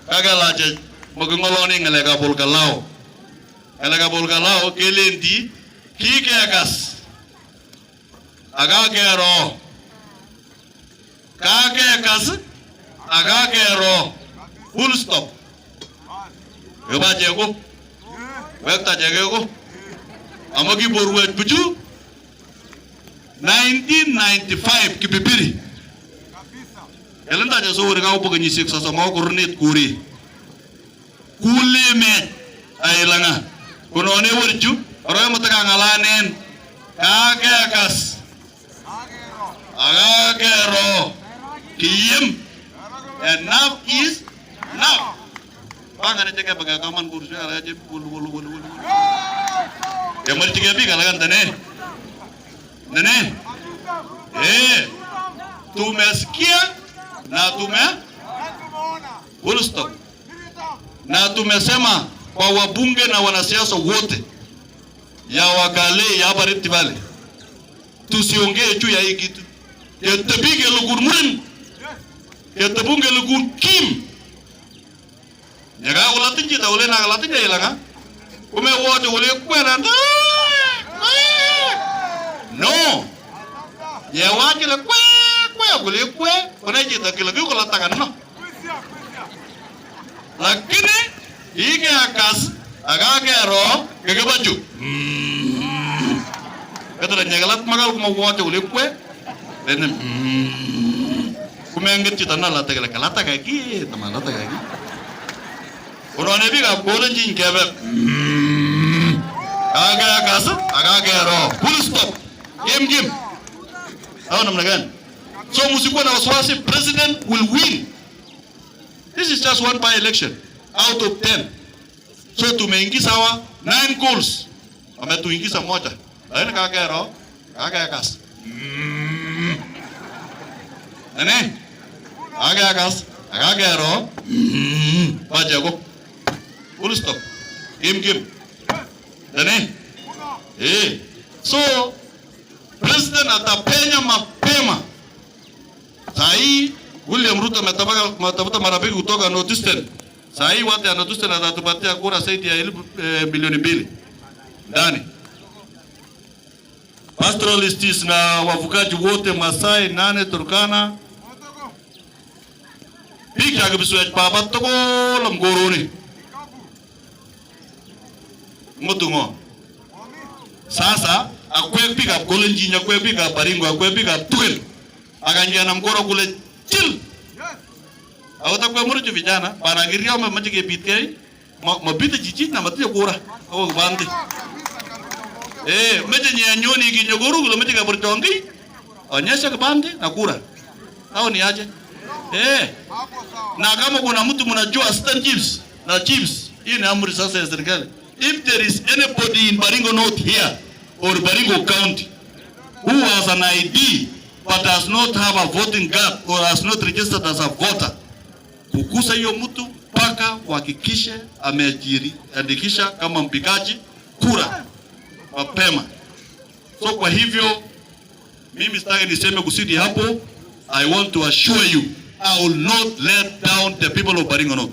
kagalaje magungoloni ngalega bolgalao kelendi kike agas agagero kage agas agagero full stop yoba jego wekta jego amagi borwe buju 1995 kipipiri elenda jaso wori ka upo ni siksa so ngoko runet kuri kuleme ailanga kuno ne worju oro mutaka ngalanen kage agas agagero kiyem enough is enough bangane tege baga kaman kursu ala je bulu ya mari tege bi kalagan tane nene tumesikia na full stop na tumesema kwa wabunge na wanasiasa wote ya wakale ya Bariti Valley tusiongee juu ya hii kitu yetebige lugur murim yetebunge lugur kim nyaga ulatinji ta ule na latinja ilanga ume wote ule kwenda no ya waje le kwe ule kwe unaji ta kila kwa lataka no lakini ike akas agagero kegebaju kadara nyagalat magal kuma wote ule kwe then kumenget cita na lata kaki teman lata kaki urone biga bolen jin kebe agagero full stop game how namna gani so musikuwa na wasiwasi president will win. This is just one by election out of 10. So tumeingiza hawa 9 goals ametuingiza moja lakini kagero agagas nene agagas agagero bajago full stop game nene so president atapenya mapema sahi William Ruto matafuta marafiki kutoka North Eastern. Sahi watu ya North Eastern atatupatia kura zaidi ya milioni 2 ndani. Pastoralists na wafugaji wote Masai, Nane, Turkana. Piki akibiswech baba toko lamgoroni. Mutungo. Sasa akwe pick up Kolenjin, akwe pick up Baringo, akwe pick up Tuel. Akanjia na mkoro kule chill. Awata kwa muru vijana panagiria mamaji pitke mabita jiji na matia kura au bandi meje nyanyoni kinyogoro kule meje kaburtongi onyesha kabandi na kura au ni aje na kama kuna mtu mnajua assistant chiefs na chiefs hii ni amri sasa ya serikali. If there is anybody in Baringo North here or Baringo County who has an ID but does not have a voting card or has not registered as a voter, kukusa hiyo mtu paka kuhakikishe amejiandikisha kama mpigaji kura mapema. So kwa hivyo mimi sitaki niseme kusidi hapo. I want to assure you I will not let down the people of Baringo North.